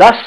10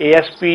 ASP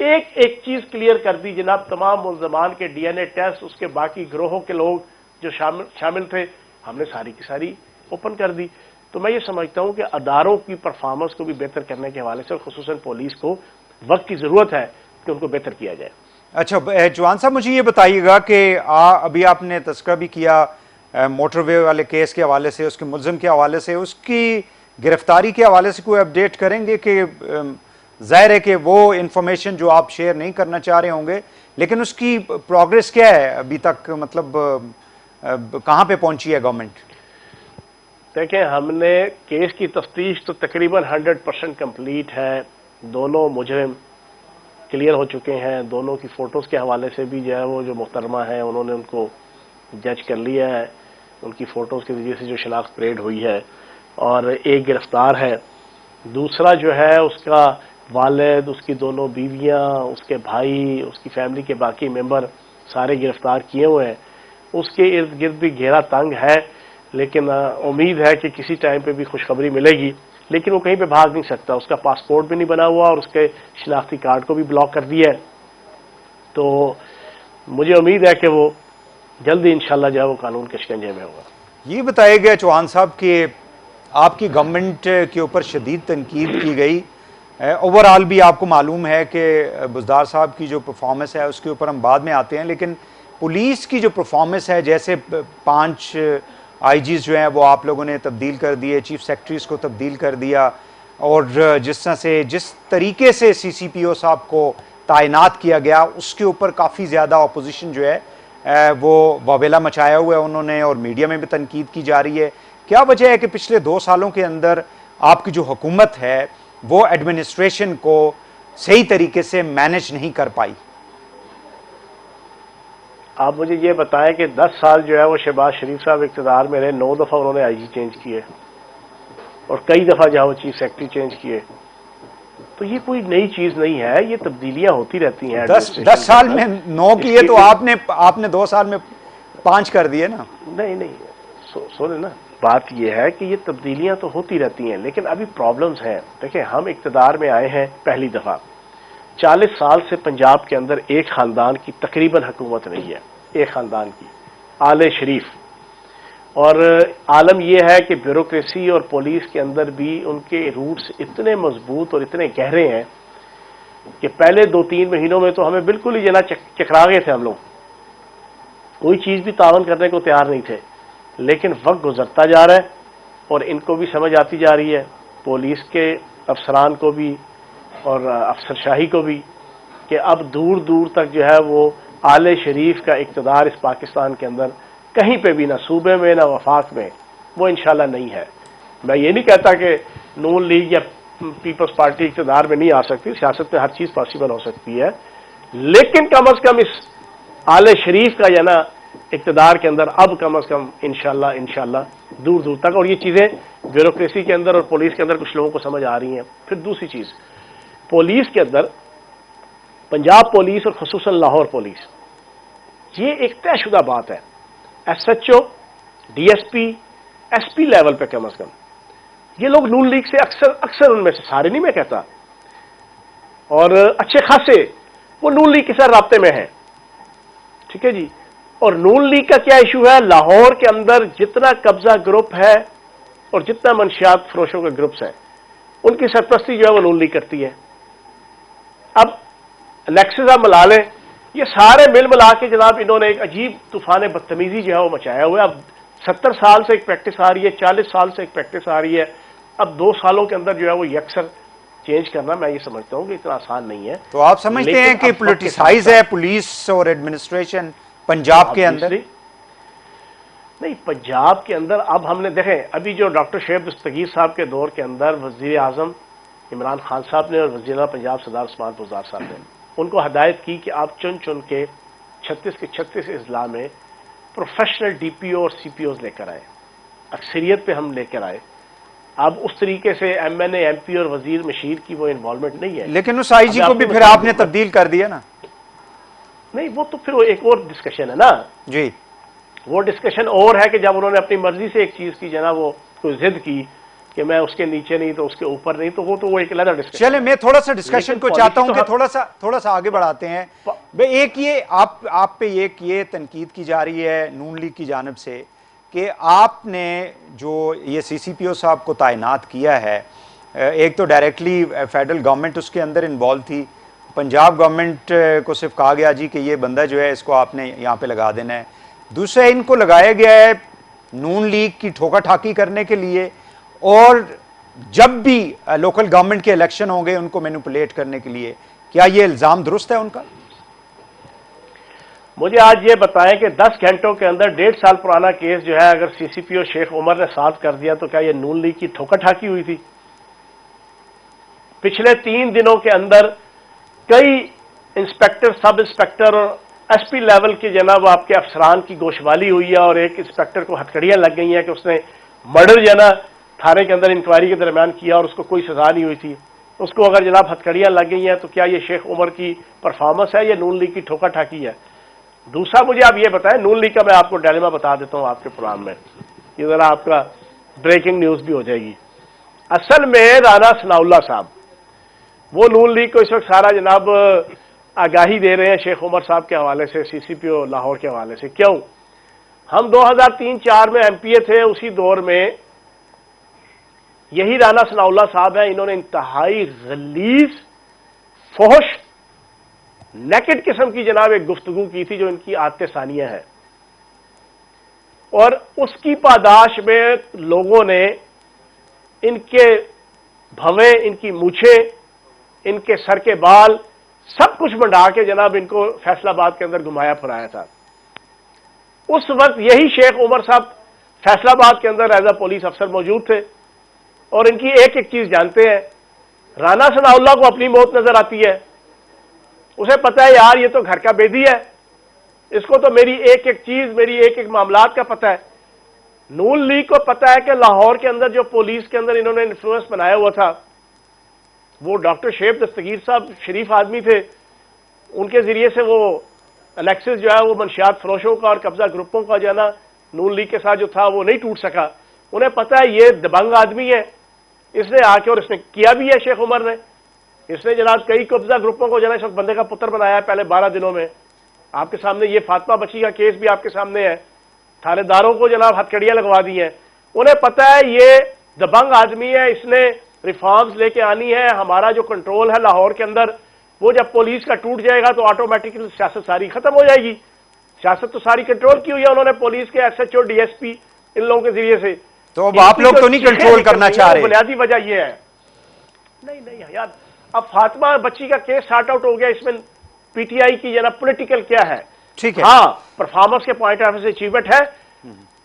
ایک ایک چیز کلیئر کر دی جناب، تمام ملزمان کے ڈی این اے ٹیسٹ، اس کے باقی گروہوں کے لوگ جو شامل تھے، ہم نے ساری کی ساری اوپن کر دی. تو میں یہ سمجھتا ہوں کہ اداروں کی پرفارمنس کو بھی بہتر کرنے کے حوالے سے، اور خصوصاً پولیس کو وقت کی ضرورت ہے کہ ان کو بہتر کیا جائے. اچھا چوہان صاحب، مجھے یہ بتائیے گا کہ ابھی آپ نے تذکرہ بھی کیا موٹر وے والے کیس کے حوالے سے، اس کے ملزم کے حوالے سے، اس کی گرفتاری کے حوالے سے کوئی اپڈیٹ کریں گے؟ کہ ظاہر ہے کہ وہ انفارمیشن جو آپ شیئر نہیں کرنا چاہ رہے ہوں گے، لیکن اس کی پروگریس کیا ہے ابھی تک؟ مطلب کہاں پہ پہنچی ہے گورنمنٹ؟ دیکھیں، ہم نے کیس کی تفتیش تو تقریباً 100% کمپلیٹ ہے. دونوں مجرم کلیئر ہو چکے ہیں. دونوں کی فوٹوز کے حوالے سے بھی جو ہے وہ جو محترمہ ہیں انہوں نے ان کو جج کر لیا ہے. ان کی فوٹوز کے ذریعے سے جو شناخت پریڈ ہوئی ہے، اور ایک گرفتار ہے. دوسرا جو ہے اس کا والد، اس کی دونوں بیویاں، اس کے بھائی، اس کی فیملی کے باقی ممبر سارے گرفتار کیے ہوئے ہیں. اس کے ارد گرد بھی گھیرا تنگ ہے، لیکن امید ہے کہ کسی ٹائم پہ بھی خوشخبری ملے گی. لیکن وہ کہیں پہ بھاگ نہیں سکتا، اس کا پاسپورٹ بھی نہیں بنا ہوا اور اس کے شناختی کارڈ کو بھی بلاک کر دیا ہے. تو مجھے امید ہے کہ وہ جلدی انشاءاللہ جو ہے وہ قانون کے شکنجے میں ہوگا. یہ بتایا گیا چوہان صاحب کہ آپ کی گورنمنٹ کے اوپر شدید تنقید کی گئی. اوورآل بھی آپ کو معلوم ہے کہ بزدار صاحب کی جو پرفارمنس ہے اس کے اوپر ہم بعد میں آتے ہیں، لیکن پولیس کی جو پرفارمنس ہے، جیسے 5 آئی جیز جو ہیں وہ آپ لوگوں نے تبدیل کر دیے، چیف سیکرٹریز کو تبدیل کر دیا، اور جس طریقے سے سی سی پی او صاحب کو تعینات کیا گیا، اس کے اوپر کافی زیادہ اپوزیشن جو ہے وہ واویلا مچایا ہوا ہے انہوں نے، اور میڈیا میں بھی تنقید کی جا رہی ہے. کیا وجہ ہے کہ پچھلے 2 سالوں کے اندر آپ کی جو حکومت ہے وہ ایڈمنسٹریشن کو صحیح طریقے سے مینج نہیں کر پائی؟ آپ مجھے یہ بتائیں کہ 10 سال جو ہے وہ شہباز شریف صاحب اقتدار میں رہے، 9 دفعہ انہوں نے آئی جی چینج کیے، اور کئی دفعہ جو ہے وہ چیف سیکرٹری چینج کیے. تو یہ کوئی نئی چیز نہیں ہے، یہ تبدیلیاں ہوتی رہتی ہیں. 10 سال میں 9 کیے تو آپ نے 2 سال میں 5 کر دیے نا. نہیں سنیں نا، بات یہ ہے کہ یہ تبدیلیاں تو ہوتی رہتی ہیں، لیکن ابھی پرابلمز ہیں. دیکھیں، ہم اقتدار میں آئے ہیں پہلی دفعہ. 40 سال سے پنجاب کے اندر ایک خاندان کی تقریباً حکومت رہی ہے، ایک خاندان کی، آل شریف. اور عالم یہ ہے کہ بیوروکریسی اور پولیس کے اندر بھی ان کے روٹس اتنے مضبوط اور اتنے گہرے ہیں کہ پہلے 2-3 مہینوں میں تو ہمیں بالکل ہی جنا چکرا گئے تھے. ہم لوگ کوئی چیز بھی تعاون کرنے کو تیار نہیں تھے. لیکن وقت گزرتا جا رہا ہے اور ان کو بھی سمجھ آتی جا رہی ہے، پولیس کے افسران کو بھی اور افسر شاہی کو بھی، کہ اب دور دور تک جو ہے وہ آل شریف کا اقتدار اس پاکستان کے اندر کہیں پہ بھی، نہ صوبے میں نہ وفاق میں، وہ انشاءاللہ نہیں ہے. میں یہ نہیں کہتا کہ نون لیگ یا پیپلز پارٹی اقتدار میں نہیں آ سکتی، سیاست میں ہر چیز پاسبل ہو سکتی ہے، لیکن کم از کم اس آل شریف کا یا نا اقتدار کے اندر اب کم از کم انشاءاللہ دور دور تک. اور یہ چیزیں بیوروکریسی کے اندر اور پولیس کے اندر کچھ لوگوں کو سمجھ آ رہی ہیں. پھر دوسری چیز، پولیس کے اندر پنجاب پولیس اور خصوصاً لاہور پولیس، یہ ایک طے شدہ بات ہے. S H O, D S P, S P level پہ کم از کم یہ لوگ نون لیگ سے اکثر ان میں سے، سارے نہیں میں کہتا، اور اچھے خاصے وہ نون لیگ کے ساتھ رابطے میں ہیں. ٹھیک ہے جی. اور نون لیگ کا کیا ایشو ہے؟ لاہور کے اندر جتنا قبضہ گروپ ہے اور جتنا منشیات فروشوں کے گروپس ہیں، ان کی سرپرستی جو ہے وہ نون لیگ کرتی ہے. اب الیکسز آپ ملا لیں، یہ سارے مل ملا کے جناب انہوں نے ایک عجیب طوفان بدتمیزی جو ہے وہ مچایا ہوا ہے. اب 70 سال سے ایک پریکٹس آ رہی ہے، 40 سال سے ایک پریکٹس آ رہی ہے. اب 2 سالوں کے اندر جو ہے وہ یکسر چینج کرنا، میں یہ سمجھتا ہوں کہ اتنا آسان نہیں ہے. تو آپ سمجھتے ہیں کہ پولیٹیسائز ہے پولیس اور ایڈمنسٹریشن پنجاب کے اندر؟ نہیں، پنجاب کے اندر اب ہم نے دیکھیں، ابھی جو ڈاکٹر شعیب دستگیر صاحب کے دور کے اندر وزیر اعظم عمران خان صاحب نے اور وزیر اعظم پنجاب سردار عثمان بزدار صاحب نے ان کو ہدایت کی کہ آپ چن کے 36 کے 36 اضلاع میں پروفیشنل ڈی پی او اور سی پی اوز لے کر آئے. اکثریت پہ ہم لے کر آئے. اب اس طریقے سے ایم این اے، ایم پی اور وزیر مشیر کی وہ انوالومنٹ نہیں ہے. لیکن اس آئی جی کو بھی پھر آپ نے تبدیل کر دیا نا؟ نہیں، وہ تو پھر ایک اور ڈسکشن ہے نا جی. وہ ڈسکشن اور ہے کہ جب انہوں نے اپنی مرضی سے ایک چیز کی جناب، وہ کوئی ضد کی کہ میں اس کے نیچے نہیں تو اس کے اوپر نہیں، تو وہ ایک علیحدہ ڈسکشن۔ چلے میں تھوڑا سا ڈسکشن کو چاہتا ہوں کہ تھوڑا سا آگے بڑھاتے ہیں۔ ایک یہ آپ پہ یہ تنقید کی جا رہی ہے نون لیگ کی جانب سے کہ آپ نے جو یہ سی سی پی او صاحب کو تعینات کیا ہے، ایک تو ڈائریکٹلی فیڈرل گورنمنٹ اس کے اندر انوالو تھی، پنجاب گورنمنٹ کو صرف کہا گیا جی کہ یہ بندہ جو ہے اس کو آپ نے یہاں پہ لگا دینا ہے، دوسرا ان کو لگایا گیا ہے نون لیگ کی ٹھوکا ٹھاکی کرنے کے لیے، اور جب بھی لوکل گورنمنٹ کے الیکشن ہوں گے ان کو مینوپولیٹ کرنے کے لیے۔ کیا یہ الزام درست ہے ان کا؟ مجھے آج یہ بتائیں کہ 10 گھنٹوں کے اندر 1.5 سال پرانا کیس جو ہے اگر سی سی پی او شیخ عمر نے سالو کر دیا تو کیا یہ نون لیگ کی ٹھوکا ٹھاکی ہوئی تھی؟ پچھلے 3 دنوں کے اندر کئی انسپیکٹر، سب انسپیکٹر اور ایس پی لیول کے جناب آپ کے افسران کی گوشوالی ہوئی ہے، اور ایک انسپیکٹر کو ہتھکڑیاں لگ گئی ہیں کہ اس نے مرڈر جو ہے نا تھانے کے اندر انکوائری کے درمیان کیا اور اس کو کوئی سزا نہیں ہوئی تھی۔ اس کو اگر جناب ہتھکڑیاں لگ گئی ہیں تو کیا یہ شیخ عمر کی پرفارمنس ہے یا نون لیگ کی ٹھوکا ٹھاکی ہے؟ دوسرا مجھے آپ یہ بتائیں، نون لیگ کا میں آپ کو ڈائلیما بتا دیتا ہوں آپ کے پروگرام میں، یہ ذرا آپ کا بریکنگ نیوز بھی ہو جائے گی۔ اصل میں رانا ثناء اللہ صاحب وہ نون لیگ کو اس وقت سارا جناب آگاہی دے رہے ہیں شیخ عمر صاحب کے حوالے سے، سی سی پی او لاہور کے حوالے سے۔ کیوں؟ ہم 2003-04 میں ایم پی اے تھے، اسی دور میں یہی رانا ثناء اللہ صاحب ہیں، انہوں نے انتہائی غلیظ، فحش، نیکڈ قسم کی جناب ایک گفتگو کی تھی جو ان کی عادت ثانیہ ہے، اور اس کی پاداش میں لوگوں نے ان کے بھویں، ان کی مونچھیں، ان کے سر کے بال سب کچھ منڈا کے جناب ان کو فیصل آباد کے اندر گھمایا پھرایا تھا۔ اس وقت یہی شیخ عمر صاحب فیصل آباد کے اندر ایز اے پولیس افسر موجود تھے، اور ان کی ایک ایک چیز جانتے ہیں۔ رانا ثناء اللہ کو اپنی موت نظر آتی ہے، اسے پتہ ہے یار یہ تو گھر کا بیدی ہے، اس کو تو میری ایک ایک چیز، میری ایک ایک معاملات کا پتہ ہے۔ نون لیگ کو پتہ ہے کہ لاہور کے اندر جو پولیس کے اندر انہوں نے انفلوئنس بنایا ہوا تھا، وہ ڈاکٹر شیب دستگیر صاحب شریف آدمی تھے، ان کے ذریعے سے وہ الیکسس جو ہے وہ منشیات فروشوں کا اور قبضہ گروپوں کا جو ہے نا نون لیگ کے ساتھ جو تھا وہ نہیں ٹوٹ سکا۔ انہیں پتہ ہے یہ دبنگ آدمی ہے، اس نے آ کے اور اس نے کیا بھی ہے شیخ عمر نے، اس نے جناب کئی قبضہ گروپوں کو جو ہے اس وقت بندے کا پتر بنایا ہے پہلے 12 دنوں میں۔ آپ کے سامنے یہ فاطمہ بچی کا کیس بھی آپ کے سامنے ہے، تھانے داروں کو جناب ہتھکڑیاں لگوا دی ہیں۔ انہیں پتہ ہے یہ دبنگ آدمی ہے، اس نے ریفارمز لے کے آنی ہے، ہمارا جو کنٹرول ہے لاہور کے اندر وہ جب پولیس کا ٹوٹ جائے گا تو آٹومیٹکلی سیاست ساری ختم ہو جائے گی۔ سیاست تو ساری کنٹرول کی ہوئی ہے انہوں نے پولیس کے S H O, D S P, ان لوگوں کے ذریعے سے۔ تو اب آپ لوگ تو نہیں کنٹرول کرنا چاہ رہے؟ بنیادی وجہ یہ ہے، نہیں یار، اب فاطمہ بچی کا کیس سارٹ آؤٹ ہو گیا، اس میں پی ٹی آئی کی جناب پولیٹیکل کیا ہے؟ ٹھیک ہے، ہاں پرفارمنس کے پوائنٹ آف ویو سے اچیومنٹ ہے۔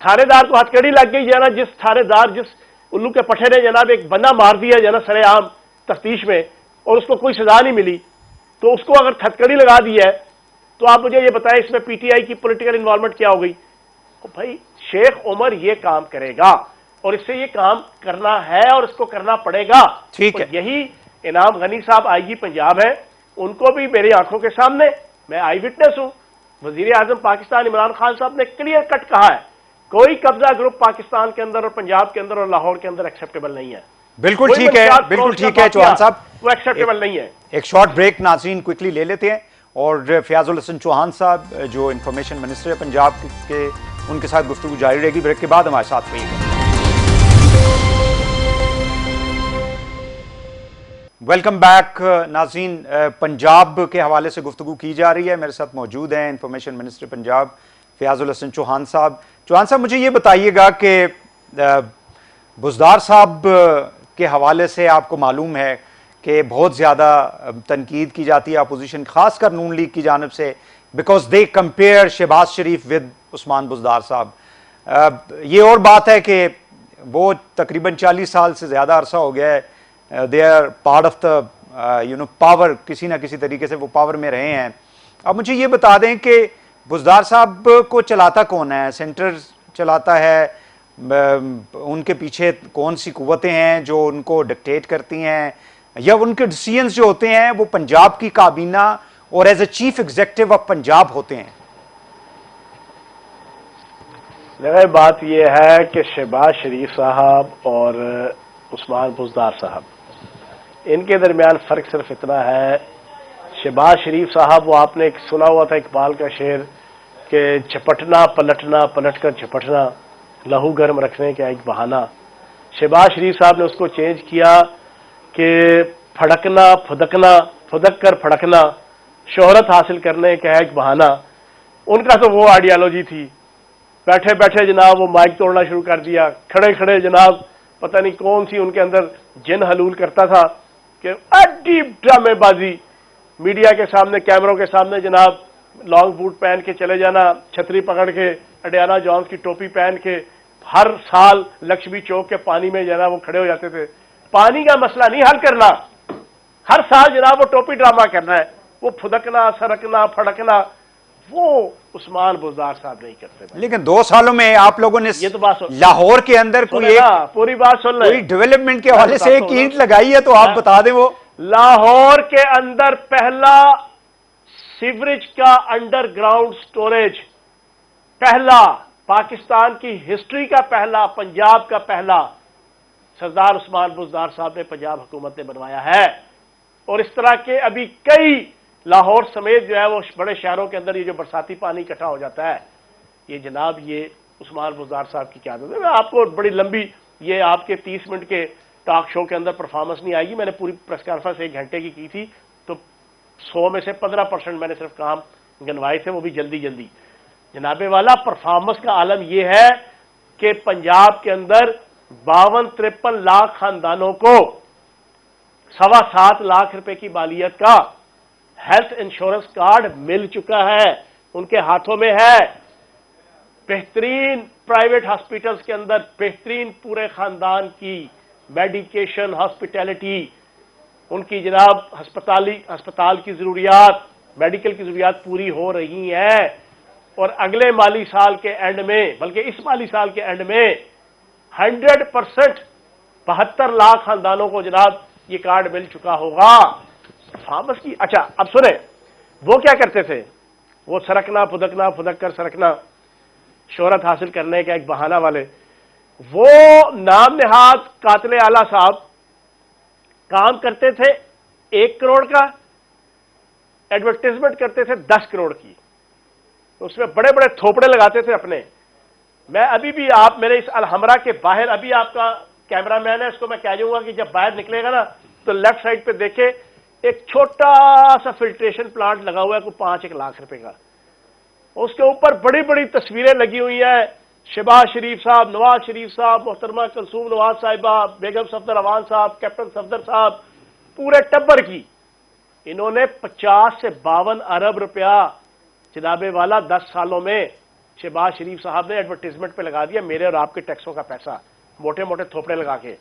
تھانے دار کو ہتھکڑی لگ گئی جناب، جس تھانے دار، جس الو کے پٹھے نے جناب ایک بندہ مار دیا جناب سرے عام تفتیش میں، اور اس کو کوئی سزا نہیں ملی، تو اس کو اگر ہتھکڑی لگا دی ہے تو آپ مجھے یہ بتائیں اس میں پی ٹی آئی کی پولیٹیکل انوالومنٹ کیا ہو گئی؟ بھائی شیخ عمر یہ کام کرے گا اور اس سے یہ کام کرنا ہے اور اس کو کرنا پڑے گا۔ ٹھیک ہے، یہی انعام غنی صاحب آئی جی پنجاب ہیں، ان کو بھی میری آنکھوں کے سامنے، میں آئی وٹنس ہوں، وزیر اعظم پاکستان عمران خان صاحب نے کلیئر کٹ کہا ہے کوئی قبضہ گروپ پاکستان کے اندر اور پنجاب کے اندر اور لاہور کے اندر ایکسیپٹیبل نہیں ہے۔ بالکل ٹھیک ہے، بالکل ٹھیک ہے چوہان صاحب، وہ ایکسیپٹیبل نہیں ہے۔ ایک شارٹ بریک ناظرین کوئکلی لے لیتے ہیں، اور فیاض الحسن چوہان صاحب جو انفارمیشن منسٹر ہے پنجاب کے، ان کے ساتھ گفتگو جاری رہے گی۔ بریک کے بعد ہمارے ساتھ رہیے گا۔ ویلکم بیک ناظرین، پنجاب کے حوالے سے گفتگو کی جا رہی ہے، میرے ساتھ موجود ہیں انفارمیشن منسٹر پنجاب فیاض الحسن چوہان صاحب۔ چوہان صاحب مجھے یہ بتائیے گا کہ بزدار صاحب کے حوالے سے آپ کو معلوم ہے کہ بہت زیادہ تنقید کی جاتی ہے اپوزیشن، خاص کر نون لیگ کی جانب سے، because they compare Shahbaz Sharif with Usman Buzdar صاحب۔ یہ اور بات ہے کہ وہ تقریباً 40 سال سے زیادہ عرصہ ہو گیا ہے، they are part of the power, کسی نہ کسی طریقے سے وہ پاور میں رہے ہیں۔ اب مجھے یہ بتا دیں کہ بزدار صاحب کو چلاتا کون ہے؟ سینٹر چلاتا ہے؟ ان کے پیچھے کون سی قوتیں ہیں جو ان کو ڈکٹیٹ کرتی ہیں، یا ان کے ڈیسیژنز جو ہوتے ہیں وہ پنجاب کی کابینہ اور as a chief executive of Punjab ہوتے ہیں؟ بات یہ ہے کہ شہباز شریف صاحب اور عثمان بزدار صاحب، ان کے درمیان فرق صرف اتنا ہے، شہباز شریف صاحب وہ آپ نے ایک سنا ہوا تھا اقبال کا شعر کہ جھپٹنا پلٹنا پلٹ کر جھپٹنا لہو گرم رکھنے کا ایک بہانہ، شہباز شریف صاحب نے اس کو چینج کیا کہ پھڑکنا پھدکنا پھدک کر پھڑکنا شہرت حاصل کرنے کا ایک بہانہ۔ ان کا تو وہ آئیڈیالوجی تھی، بیٹھے بیٹھے جناب وہ مائک توڑنا شروع کر دیا، کھڑے کھڑے جناب پتہ نہیں کون سی ان کے اندر جن حلول کرتا تھا کہ عجیب ڈرامے بازی، میڈیا کے سامنے کیمروں کے سامنے جناب لانگ بوٹ پہن کے چلے جانا، چھتری پکڑ کے، اڈیانہ جونز کی ٹوپی پہن کے، ہر سال لکشمی چوک کے پانی میں جناب وہ کھڑے ہو جاتے تھے۔ پانی کا مسئلہ نہیں حل کرنا، ہر سال جناب وہ ٹوپی ڈرامہ کرنا ہے، وہ پھدکنا سرکنا پھڑکنا وہ عثمان بزدار صاحب نہیں کرتے۔ لیکن 2 سالوں میں آپ لوگوں نے یہ تو بات لاہور کے اندر کوئی پوری بات سن لیں، کوئی ڈیولپمنٹ کے حوالے سے ایک اینٹ لگائی ہے تو آپ بتا دیں۔ وہ لاہور کے اندر پہلا سیوریج کا انڈر گراؤنڈ سٹوریج، پہلا پاکستان کی ہسٹری کا پہلا، پنجاب کا پہلا، سردار عثمان بزدار صاحب نے پنجاب حکومت نے بنوایا ہے۔ اور اس طرح کے ابھی کئی، لاہور سمیت جو ہے وہ بڑے شہروں کے اندر یہ جو برساتی پانی اکٹھا ہو جاتا ہے، یہ جناب یہ عثمان بزدار صاحب کی قیادت ہے۔ میں آپ کو بڑی لمبی، یہ آپ کے 30 منٹ کے ٹاک شو کے اندر پرفارمنس نہیں آئے گی، میں نے پوری پریس کانفرنس 1 گھنٹے کی تھی، تو 100 میں سے 15% میں نے صرف کام گنوائے تھے، وہ بھی جلدی جلدی۔ جناب والا پرفارمنس کا عالم یہ ہے کہ پنجاب کے اندر 52-53 لاکھ خاندانوں کو 7.25 لاکھ روپے کی مالیت کا ہیلتھ انشورنس کارڈ مل چکا ہے، ان کے ہاتھوں میں ہے۔ بہترین پرائیویٹ ہاسپٹلز کے اندر بہترین پورے خاندان کی میڈیکیشن، ہاسپٹیلٹی، ان کی جناب ہسپتال کی ضروریات، میڈیکل کی ضروریات پوری ہو رہی ہیں۔ اور اگلے مالی سال کے اینڈ میں، بلکہ اس مالی سال کے اینڈ میں 100% 72 لاکھ خاندانوں کو جناب یہ کارڈ مل چکا ہوگا۔ پرفارمنس کی، اچھا اب سنیں، وہ کیا کرتے تھے؟ وہ سرکنا پھدکنا پھدک کر سرکنا، شہرت حاصل کرنے کا ایک بہانہ والے، وہ نام نہاد قاتل اعلیٰ صاحب کام کرتے تھے 1 کروڑ کا، ایڈورٹیزمنٹ کرتے تھے 10 کروڑ کی، اس میں بڑے بڑے تھوپڑے لگاتے تھے اپنے۔ میں ابھی بھی آپ میرے اس الحمرہ کے باہر، ابھی آپ کا کیمرہ مین ہے، اس کو میں کہہ دوں گا کہ جب باہر نکلے گا نا تو لیفٹ سائڈ پہ دیکھے ایک چھوٹا سا فلٹریشن پلانٹ لگا ہوا ہے، کوئی 5-1 لاکھ روپے کا، اس کے اوپر بڑی بڑی تصویریں لگی ہوئی ہیں، شہباز شریف صاحب، نواز شریف صاحب، محترمہ کلثوم نواز صاحبہ، بیگم صفدر امان صاحب، کیپٹن صفدر صاحب، پورے ٹبر کی۔ انہوں نے 50 سے 52 ارب روپیہ جناب والا 10 سالوں میں شہباز شریف صاحب نے ایڈورٹیزمنٹ پہ لگا دیا، میرے اور آپ کے ٹیکسوں کا پیسہ، موٹے موٹے تھوپڑے لگا کے۔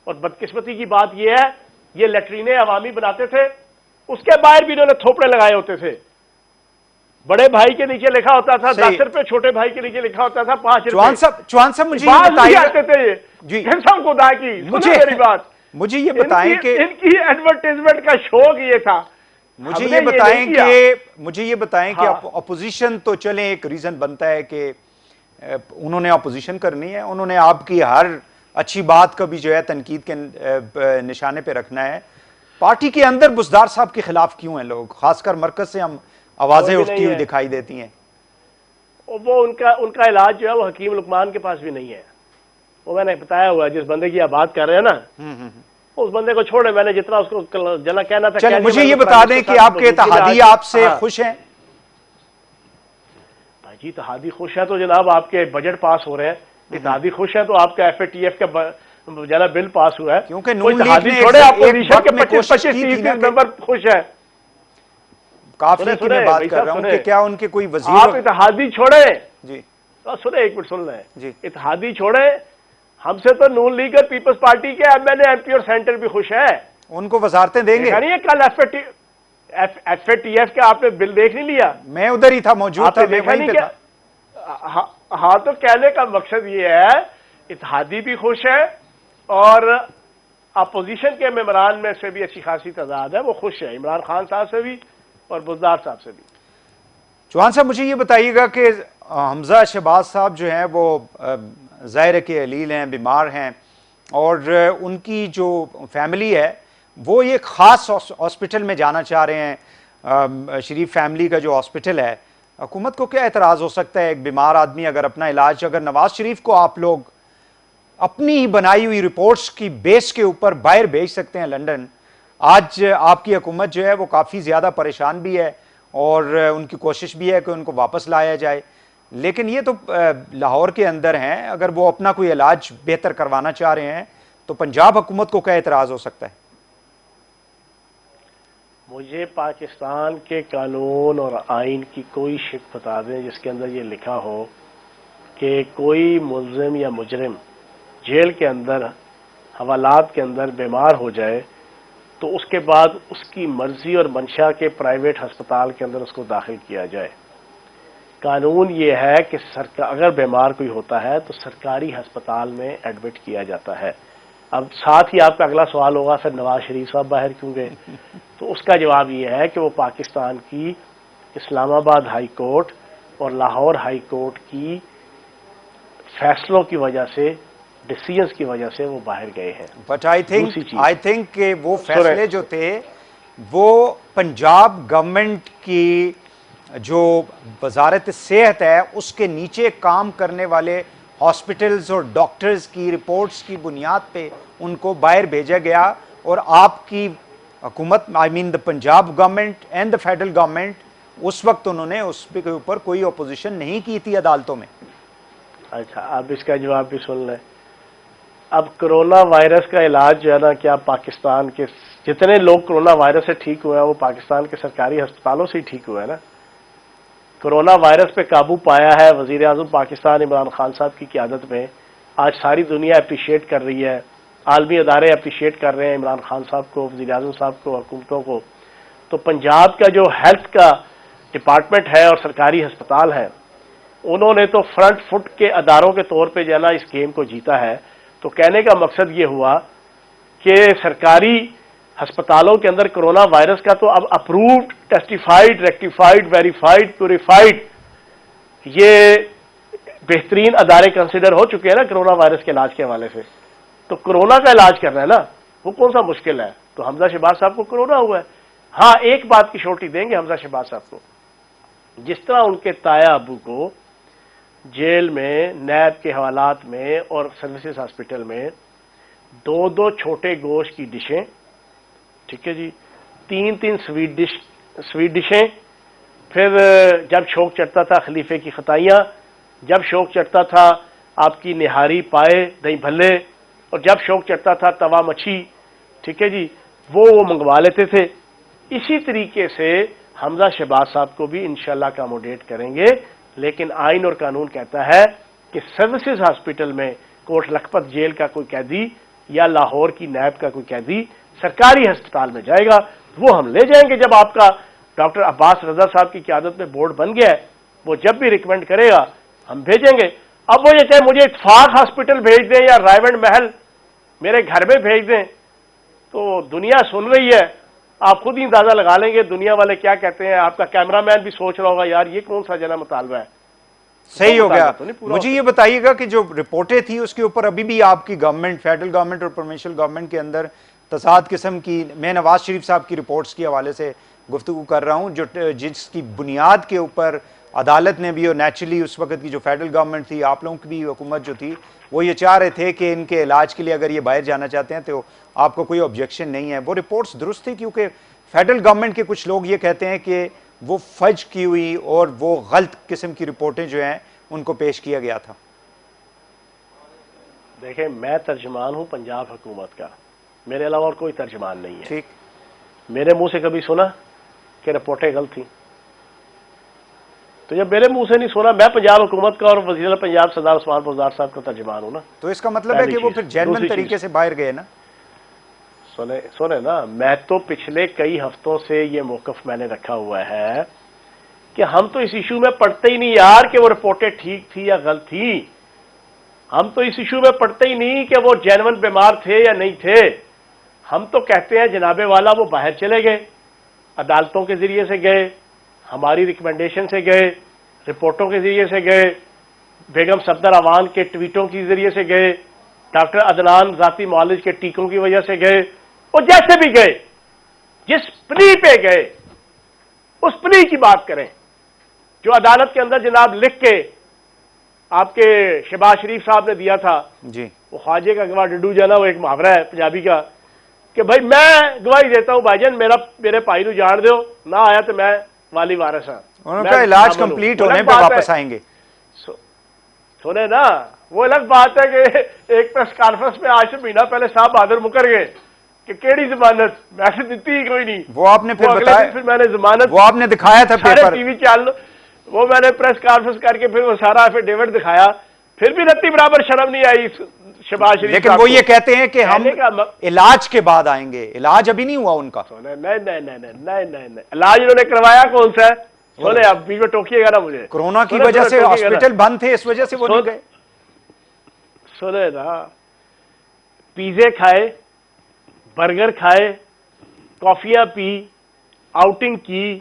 اور بدقسمتی کی بات یہ ہے، یہ لیٹرینیں عوامی بناتے تھے، اس کے باہر بھی انہوں نے تھوپڑے لگائے ہوتے تھے، بڑے بھائی کے نیچے لکھا ہوتا تھا 10 روپے، چھوٹے بھائی کے نیچے لکھا ہوتا تھا 5 روپے۔ چوہان صاحب مجھے یہ بتائیے تھے جی قسم خدا کی، میری بات، مجھے یہ بتائیں کہ ان کی ایڈورٹیزمنٹ کا شوق یہ تھا۔ مجھے یہ بتائیں کہ اپوزیشن تو چلیں ایک ریزن بنتا ہے کہ انہوں نے اپوزیشن کرنی ہے، انہوں نے آپ کی ہر اچھی بات کا بھی جو ہے تنقید کے نشانے پہ رکھنا ہے۔ پارٹی کے اندر بزدار صاحب کے خلاف کیوں ہیں لوگ؟ خاص کر مرکز سے ہم آوازیں اٹھتی ہوئی دکھائی دیتی ہیں۔ وہ ان کا علاج جو ہے وہ حکیم لقمان کے پاس بھی نہیں ہے، وہ میں نے بتایا ہوا ہے، جس بندے کی آپ بات کر رہے ہیں نا اس بندے کو چھوڑے، میں نے جتنا اس کو جنا کہنا تھا۔ چلیں مجھے یہ بتا دیں کہ آپ کے اتحادی آپ سے خوش ہیں؟ بھائی جی اتحادی خوش ہے تو جناب آپ کے بجٹ پاس ہو رہے ہیں، اتحادی خوش ہے تو آپ کا FATF کا جناب بل پاس ہوا ہے، کیونکہ نون لیگ اتحادی نے چھوڑے، ایک اپوزیشن وقت کے میں کوشش 25-30 ممبر خوش ہے۔ قافلے کی میں بات کر رہا ہوں کہ کیا ان کے کوئی وزیر آپ اتحادی چھوڑے، جی سنیں 1 منٹ سن لیں، جی اتحادی چھوڑے، ہم سے تو نون لیگ اور پیپلز پارٹی کے MLA MP اور سینٹر بھی خوش ہے، ان کو وزارتیں دیں گے؟ کل FATF کا آپ نے بل دیکھ نہیں لیا؟ میں ادھر ہی تھا، موجود تھا، میں وہیں پہ تھا۔ ہاں تو کہنے کا مقصد یہ ہے اتحادی بھی خوش ہے اور اپوزیشن کے ممبران میں سے بھی اچھی خاصی تعداد ہے وہ خوش ہے، عمران خان صاحب سے بھی اور بزدار صاحب سے بھی۔ چوہان صاحب مجھے یہ بتائیے گا کہ حمزہ شہباز صاحب جو ہیں وہ ظاہر ہے کہ علیل ہیں، بیمار ہیں، اور ان کی جو فیملی ہے وہ یہ خاص ہاسپٹل میں جانا چاہ رہے ہیں، شریف فیملی کا جو ہاسپٹل ہے، حکومت کو کیا اعتراض ہو سکتا ہے؟ ایک بیمار آدمی اگر اپنا علاج، اگر نواز شریف کو آپ لوگ اپنی ہی بنائی ہوئی رپورٹس کی بیس کے اوپر باہر بھیج سکتے ہیں لنڈن، آج آپ کی حکومت جو ہے وہ کافی زیادہ پریشان بھی ہے اور ان کی کوشش بھی ہے کہ ان کو واپس لایا جائے، لیکن یہ تو لاہور کے اندر ہیں، اگر وہ اپنا کوئی علاج بہتر کروانا چاہ رہے ہیں تو پنجاب حکومت کو کیا اعتراض ہو سکتا ہے؟ مجھے پاکستان کے قانون اور آئین کی کوئی شک بتا دیں جس کے اندر یہ لکھا ہو کہ کوئی ملزم یا مجرم جیل کے اندر حوالات کے اندر بیمار ہو جائے تو اس کے بعد اس کی مرضی اور منشا کے پرائیویٹ ہسپتال کے اندر اس کو داخل کیا جائے۔ قانون یہ ہے کہ اگر بیمار کوئی ہوتا ہے تو سرکاری ہسپتال میں ایڈمٹ کیا جاتا ہے۔ اب ساتھ ہی آپ کا اگلا سوال ہوگا پھر نواز شریف صاحب باہر کیوں گئے؟ تو اس کا جواب یہ ہے کہ وہ پاکستان کی اسلام آباد ہائی کورٹ اور لاہور ہائی کورٹ کی فیصلوں کی وجہ سے، ڈیسیژنز کی وجہ سے وہ باہر گئے ہیں۔ بٹ دوسری چیز، آئی تھنک کہ وہ فیصلے جو تھے وہ پنجاب گورنمنٹ کی جو وزارت صحت ہے اس کے نیچے کام کرنے والے ہاسپٹلز اور ڈاکٹرز کی رپورٹس کی بنیاد پہ ان کو باہر بھیجا گیا، اور آپ کی حکومت، I mean the Punjab government and the federal government, اس وقت انہوں نے اس کے اوپر کوئی اپوزیشن نہیں کی تھی عدالتوں میں۔ اچھا اب اس کا جواب بھی سن لیں۔ اب کرونا وائرس کا علاج جو ہے نا، کیا پاکستان کے جتنے لوگ کرونا وائرس سے ٹھیک ہوئے ہیں وہ پاکستان کے سرکاری ہسپتالوں سے ہی ٹھیک ہوئے ہیں نا۔ کرونا وائرس پہ قابو پایا ہے وزیر اعظم پاکستان عمران خان صاحب کی قیادت میں۔ آج ساری دنیا اپریشیٹ کر رہی ہے، عالمی ادارے اپریشیٹ کر رہے ہیں عمران خان صاحب کو، وزیر اعظم صاحب کو، حکومتوں کو۔ تو پنجاب کا جو ہیلتھ کا ڈپارٹمنٹ ہے اور سرکاری ہسپتال ہے، انہوں نے تو فرنٹ فٹ کے اداروں کے طور پہ جو ہے نا اس گیم کو جیتا ہے۔ تو کہنے کا مقصد یہ ہوا کہ سرکاری ہسپتالوں کے اندر کرونا وائرس کا تو اب اپرووڈ، ٹیسٹیفائڈ، ریکٹیفائڈ، ویریفائڈ، پیوریفائڈ یہ بہترین ادارے کنسیڈر ہو چکے ہیں نا کرونا وائرس کے علاج کے حوالے سے۔ تو کرونا کا علاج کرنا ہے نا، وہ کون سا مشکل ہے؟ تو حمزہ شہباز صاحب کو کرونا ہوا ہے، ہاں ایک بات کی شورٹی دیں گے حمزہ شہباز صاحب کو، جس طرح ان کے تایا ابو کو جیل میں، نیب کے حوالات میں اور سروسز ہاسپٹل میں دو دو چھوٹے گوشت کی ڈشیں، ٹھیک ہے جی، تین تین سویٹ ڈشیں، پھر جب شوق چڑھتا تھا خلیفے کی خطائیاں، جب شوق چڑھتا تھا آپ کی نہاری پائے دہی بھلے، اور جب شوق چڑھتا تھا توا مچھی، ٹھیک ہے جی، وہ منگوا لیتے تھے۔ اسی طریقے سے حمزہ شہباز صاحب کو بھی انشاءاللہ اکاموڈیٹ کریں گے، لیکن آئین اور قانون کہتا ہے کہ سروسز ہاسپٹل میں کوٹ لکھپت جیل کا کوئی قیدی یا لاہور کی نیب کا کوئی قیدی سرکاری ہسپتال میں جائے گا، وہ ہم لے جائیں گے۔ جب آپ کا ڈاکٹر عباس رضا صاحب کی قیادت میں بورڈ بن گیا ہے، وہ جب بھی ریکمینڈ کرے گا ہم بھیجیں گے۔ اب وہ یہ چاہے مجھے اتفاق ہاسپٹل بھیج دیں یا رائیونڈ محل میرے گھر میں بھیج دیں، تو دنیا سن رہی ہے، آپ خود ہی اندازہ لگا لیں گے دنیا والے کیا کہتے ہیں۔ آپ کا کیمرہ مین بھی سوچ رہا ہوگا یار یہ کون سا جنا مطالبہ ہے۔ صحیح ہو گیا۔ مجھے یہ بتائیے گا کہ جو رپورٹیں تھیں اس کے اوپر ابھی بھی آپ کی گورنمنٹ، فیڈرل گورنمنٹ اور پروونشل گورنمنٹ کے اندر تضاد قسم کی، میں نواز شریف صاحب کی رپورٹس کے حوالے سے گفتگو کر رہا ہوں، جس کی بنیاد کے اوپر عدالت نے بھی، اور نیچرلی اس وقت کی جو فیڈرل گورنمنٹ تھی، آپ لوگوں کی بھی حکومت جو تھی، وہ یہ چاہ رہے تھے کہ ان کے علاج کے لیے اگر یہ باہر جانا چاہتے ہیں تو آپ کو کوئی آبجیکشن نہیں ہے۔ وہ رپورٹس درست تھی، کیونکہ فیڈرل گورنمنٹ کے کچھ لوگ یہ کہتے ہیں کہ وہ فج کی ہوئی اور وہ غلط قسم کی رپورٹیں جو ہیں ان کو پیش کیا گیا تھا۔ دیکھیں میں ترجمان ہوں پنجاب حکومت کا، میرے علاوہ اور کوئی ترجمان نہیں ہے۔ ٹھیک، میرے منہ سے کبھی سنا کہ رپورٹیں غلط تھیں؟ تو جب میرے منہ سے نہیں سنا، میں پنجاب حکومت کا اور وزیر پنجاب سردار عثمان بزدار صاحب کا ترجمان ہوں نا۔ تو اس کا مطلب ہے کہ وہ پھر جینوئن طریقے سے باہر گئے نا۔ سنیں نا، میں تو پچھلے کئی ہفتوں سے یہ موقف میں نے رکھا ہوا ہے کہ ہم تو اس ایشو میں پڑھتے ہی نہیں یار کہ وہ رپورٹیں ٹھیک تھی یا غلط تھی۔ ہم تو اس ایشو میں پڑھتے ہی نہیں کہ وہ جینوئن بیمار تھے یا نہیں تھے۔ ہم تو کہتے ہیں جناب والا وہ باہر چلے گئے، عدالتوں کے ذریعے سے گئے، ہماری ریکمنڈیشن سے گئے، رپورٹوں کے ذریعے سے گئے، بیگم صفدر اعوان کے ٹویٹوں کے ذریعے سے گئے، ڈاکٹر عدنان ذاتی معالج کے ٹیکوں کی وجہ سے گئے، اور جیسے بھی گئے، جس پلی پہ گئے اس پلی کی بات کریں جو عدالت کے اندر جناب لکھ کے آپ کے شہباز شریف صاحب نے دیا تھا. جی وہ خواجے کا گواہ ڈڈو جانا، وہ ایک محاورہ ہے پنجابی کا کہ بھائی میں گواہی دیتا ہوں بھائی جان میرے بھائی نو جان دیو، نہ آیا تو میں والی وارث ہاں. ان کا علاج کمپلیٹ ہونے پہ واپس آئیں گے. سنے نا، وہ الگ بات ہے کہ ایک پریس کانفرنس میں آج سے مہینہ پہلے صاحب بہادر مکر گئے کہ کیڑی ضمانت، میں سے دیتی ہی کوئی نہیں. وہ آپ نے پھر بتایا، پھر میں نے ضمانت، وہ آپ نے دکھایا تھا پیپر، ٹی وی چینل، وہ میں نے پریس کانفرنس کر کے پھر وہ سارا ایفیڈیوٹ دکھایا، پھر بھی رتی برابر شرم نہیں آئی شہباز شریف. لیکن وہ یہ کہتے ہیں کہ ہم علاج کے بعد آئیں گے. علاج ابھی نہیں ہوا ان کا. نہیں، علاج انہوں نے کروایا کون سا ہے؟ سونے آپ بیچ میں ٹوکیے گا نا مجھے. کورونا کی وجہ سے ہاسپٹل بند تھے، اس وجہ سے وہ نہیں گئے. سنے نا، پیزے کھائے، برگر کھائے، کافیاں پی، آؤٹنگ کی،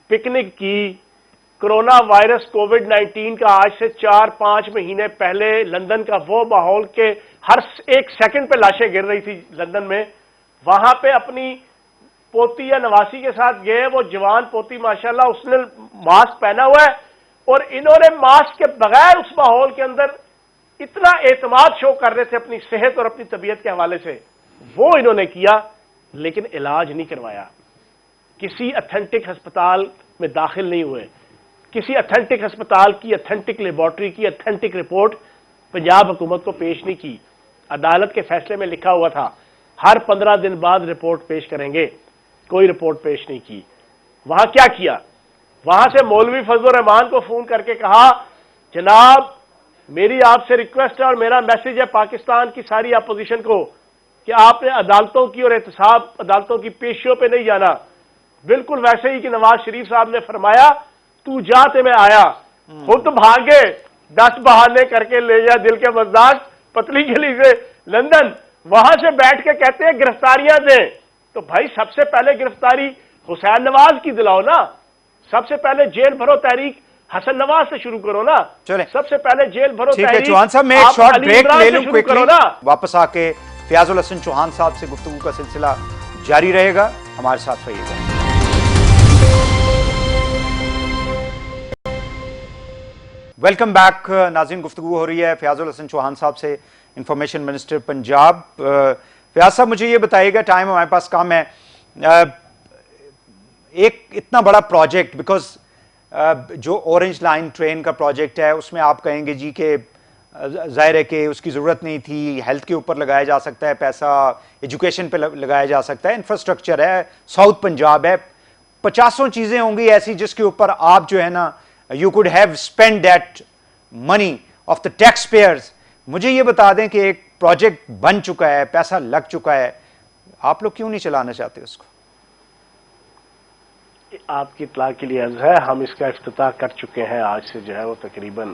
پکنک کی. کرونا وائرس کووڈ 19 کا آج سے 4-5 مہینے پہلے لندن کا وہ ماحول کہ ہر ایک سیکنڈ پہ لاشیں گر رہی تھی لندن میں، وہاں پہ اپنی پوتی یا نواسی کے ساتھ گئے. وہ جوان پوتی ماشاءاللہ اس نے ماسک پہنا ہوا ہے، اور انہوں نے ماسک کے بغیر اس ماحول کے اندر اتنا اعتماد شو کر رہے تھے اپنی صحت اور اپنی طبیعت کے حوالے سے، وہ انہوں نے کیا، لیکن علاج نہیں کروایا. کسی اتھینٹک ہسپتال میں داخل نہیں ہوئے. کسی اتھینٹک ہسپتال کی اتھینٹک لیبارٹری کی اتھینٹک رپورٹ پنجاب حکومت کو پیش نہیں کی. عدالت کے فیصلے میں لکھا ہوا تھا ہر 15 دن بعد رپورٹ پیش کریں گے، کوئی رپورٹ پیش نہیں کی. وہاں کیا کیا؟ وہاں سے مولوی فضل الرحمان کو فون کر کے کہا جناب میری آپ سے ریکویسٹ ہے اور میرا میسج ہے پاکستان کی ساری اپوزیشن کو کہ آپ نے عدالتوں کی اور احتساب عدالتوں کی پیشیوں پہ نہیں جانا. بالکل ویسے ہی کہ نواز شریف صاحب نے فرمایا تو جاتے میں آیا، خود بھاگے، 10 بہانے کر کے لے جا دل کے مزداق پتلی گلی سے لندن. وہاں سے بیٹھ کے کہتے ہیں گرفتاریاں دیں. تو بھائی سب سے پہلے گرفتاری حسین نواز کی دلاؤ نا، سب سے پہلے جیل بھرو تحریک حسن نواز سے شروع کرو نا. سب سے پہلے جیل بھرو تحریک. چوہان صاحب میں ایک شارٹ بریک لے لوں کوئکلی، واپس آ کے فیاض الحسن چوہان صاحب سے گفتگو کا سلسلہ جاری رہے گا. ہمارے ساتھ رہیے گا. ویلکم بیک ناظرین. گفتگو ہو رہی ہے فیاض الحسن چوہان صاحب سے، انفارمیشن منسٹر پنجاب. فیاض صاحب مجھے یہ بتائیے گا، ٹائم ہمارے پاس کم ہے، ایک اتنا بڑا پروجیکٹ، بیکاز جو اورنج لائن ٹرین کا پروجیکٹ ہے اس میں آپ کہیں گے جی کہ ظاہر ہے کہ اس کی ضرورت نہیں تھی، ہیلتھ کے اوپر لگایا جا سکتا ہے پیسہ، ایجوکیشن پہ لگایا جا سکتا ہے، انفراسٹرکچر ہے، ساؤتھ پنجاب ہے، 50 چیزیں ہوں گی ایسی جس کے اوپر آپ جو ہے نا you could have spent that money of the taxpayers. مجھے یہ بتا دیں کہ ایک پروجیکٹ بن چکا ہے، پیسہ لگ چکا ہے، آپ لوگ کیوں نہیں چلانا چاہتے اس کو؟ آپ کی اطلاع کے لیے عرض ہے ہم اس کا افتتاح کر چکے ہیں آج سے جو ہے وہ تقریباً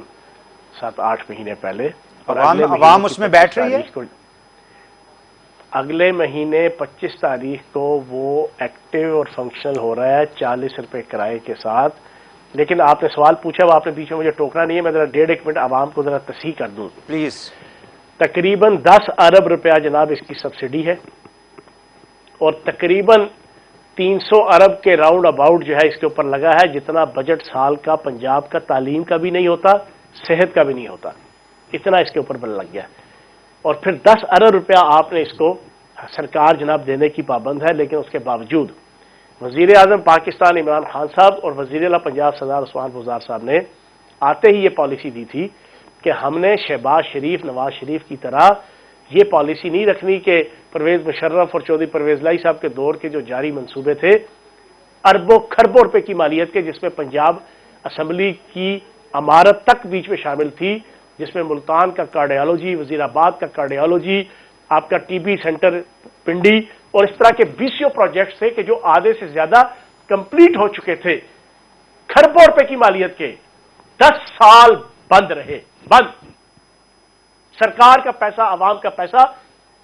7-8 مہینے پہلے. اور عوام اس میں بیٹھ رہی ہے. اگلے مہینے 25 تاریخ کو وہ ایکٹیو اور فنکشنل ہو رہا ہے 40 روپے کرائے کے ساتھ. لیکن آپ نے سوال پوچھا، وہ آپ نے بیچ میں مجھے ٹوکنا نہیں ہے، میں ذرا 1.5 منٹ عوام کو ذرا تصحیح کر دوں پلیز. تقریباً 10 ارب روپیہ جناب اس کی سبسڈی ہے، اور تقریباً 300 ارب کے راؤنڈ اباؤٹ جو ہے اس کے اوپر لگا ہے، جتنا بجٹ سال کا پنجاب کا تعلیم کا بھی نہیں ہوتا، صحت کا بھی نہیں ہوتا، اتنا اس کے اوپر بل لگ گیا. اور پھر 10 ارب روپیہ آپ نے اس کو سرکار جناب دینے کی پابند ہے. لیکن اس کے باوجود وزیر اعظم پاکستان عمران خان صاحب اور وزیر اعلیٰ پنجاب سردار عثمان بزدار صاحب نے آتے ہی یہ پالیسی دی تھی کہ ہم نے شہباز شریف نواز شریف کی طرح یہ پالیسی نہیں رکھنی کہ پرویز مشرف اور چودھری پرویز لائی صاحب کے دور کے جو جاری منصوبے تھے اربوں کھربوں روپے کی مالیت کے، جس میں پنجاب اسمبلی کی عمارت تک بیچ میں شامل تھی، جس میں ملتان کا کارڈیالوجی، وزیر آباد کا کارڈیالوجی، آپ کا ٹی بی سینٹر پنڈی اور اس طرح کے 20 پروجیکٹس تھے کہ جو آدھے سے زیادہ کمپلیٹ ہو چکے تھے. کھربوں روپے کی مالیت کے 10 سال بند رہے، بند. سرکار کا پیسہ، عوام کا پیسہ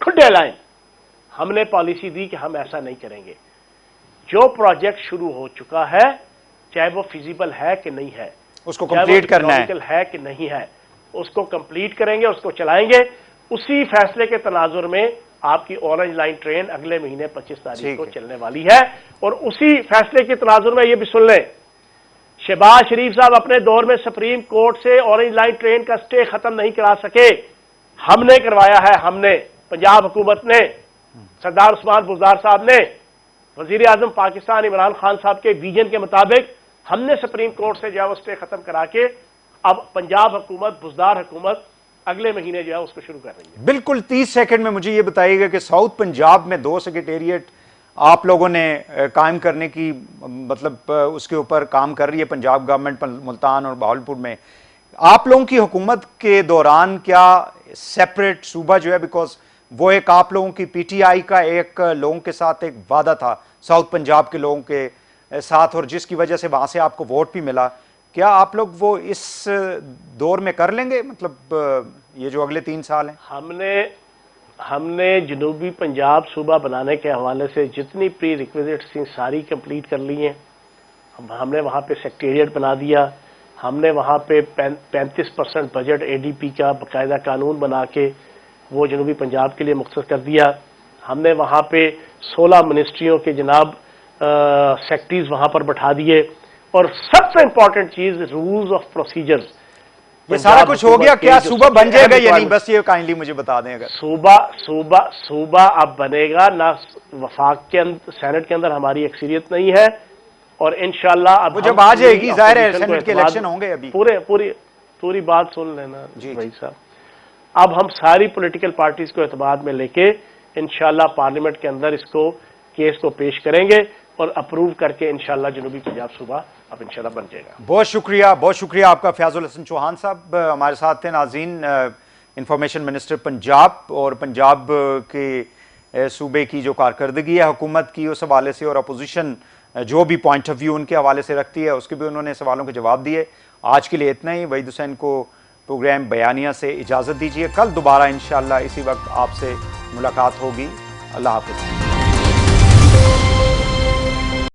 کھڈے لائیں. ہم نے پالیسی دی کہ ہم ایسا نہیں کریں گے. جو پروجیکٹ شروع ہو چکا ہے چاہے وہ فیزیبل ہے کہ نہیں ہے، اس کو کمپلیٹ کرنا ہے کہ نہیں ہے، اس کو کمپلیٹ کریں گے، اس کو چلائیں گے. اسی فیصلے کے تناظر میں آپ کی اورنج لائن ٹرین اگلے مہینے 25 تاریخ کو ٹھیک ہے۔ چلنے والی ہے، اور اسی فیصلے کے تناظر میں یہ بھی سن لیں، شہباز شریف صاحب اپنے دور میں سپریم کورٹ سے اورنج لائن ٹرین کا سٹے ختم نہیں کرا سکے، ہم نے کروایا ہے، ہم نے، پنجاب حکومت نے، سردار عثمان بزدار صاحب نے، وزیر اعظم پاکستان عمران خان صاحب کے ویژن کے مطابق ہم نے سپریم کورٹ سے جو ہے وہ سٹے ختم کرا کے اب پنجاب حکومت، بزدار حکومت اگلے مہینے جو ہے اس کو شروع کر رہی ہے۔ بالکل 30 سیکنڈ میں مجھے یہ بتائیے گا کہ ساؤتھ پنجاب میں 2 سیکریٹریٹ آپ لوگوں نے قائم کرنے کی مطلب اس کے اوپر کام کر رہی ہے پنجاب گورنمنٹ ملتان اور بہاولپور میں، آپ لوگوں کی حکومت کے دوران کیا سیپریٹ صوبہ جو ہے، بیکاز وہ ایک آپ لوگوں کی پی ٹی آئی کا ایک لوگوں کے ساتھ ایک وعدہ تھا ساؤتھ پنجاب کے لوگوں کے ساتھ، اور جس کی وجہ سے وہاں سے آپ کو ووٹ بھی ملا، کیا آپ لوگ وہ اس دور میں کر لیں گے، مطلب یہ جو اگلے 3 سال ہیں؟ ہم نے جنوبی پنجاب صوبہ بنانے کے حوالے سے جتنی پری ریکویزٹس تھیں ساری کمپلیٹ کر لی ہیں، ہم نے وہاں پہ سیکریٹریٹ بنا دیا، ہم نے وہاں پہ 35% بجٹ اے ڈی پی کا باقاعدہ قانون بنا کے وہ جنوبی پنجاب کے لیے مختص کر دیا، ہم نے وہاں پہ 16 منسٹریوں کے جناب سیکٹریز وہاں پر بٹھا دیے، اور سب سے امپورٹنٹ چیز رولز آف پروسیجرز، یہ سارا کچھ ہو گیا، کیا صوبہ بن جائے گا یا نہیں؟ بس یہ کائنڈلی مجھے بتا دیں اگر۔ صوبہ اب بنے گا، نہ وفاق کے سینٹ کے اندر ہماری اکثریت نہیں ہے، اور انشاءاللہ اب وہ جب آ جائے گی، ظاہر ہے سینٹ کے الیکشن ہوں گے ابھی۔ پوری بات سن لینا بھائی صاحب، اب ہم ساری پولیٹیکل پارٹیز کو اعتماد میں لے کے انشاءاللہ پارلیمنٹ کے اندر اس کو کیس کو پیش کریں گے اور اپروو کر کے انشاءاللہ جنوبی پنجاب صوبہ اب انشاءاللہ بن جائے گا۔ بہت شکریہ آپ کا فیاض الحسن چوہان صاحب ہمارے ساتھ تھے۔ ناظرین، انفارمیشن منسٹر پنجاب اور پنجاب کے صوبے کی جو کارکردگی ہے حکومت کی اس حوالے سے، اور اپوزیشن جو بھی پوائنٹ آف ویو ان کے حوالے سے رکھتی ہے اس کے بھی انہوں نے سوالوں کے جواب دیے۔ آج کے لیے اتنا ہی۔ وحید حسین کو پروگرام بیانیہ سے اجازت دیجیے، کل دوبارہ انشاءاللہ اسی وقت آپ سے ملاقات ہوگی۔ اللہ حافظ۔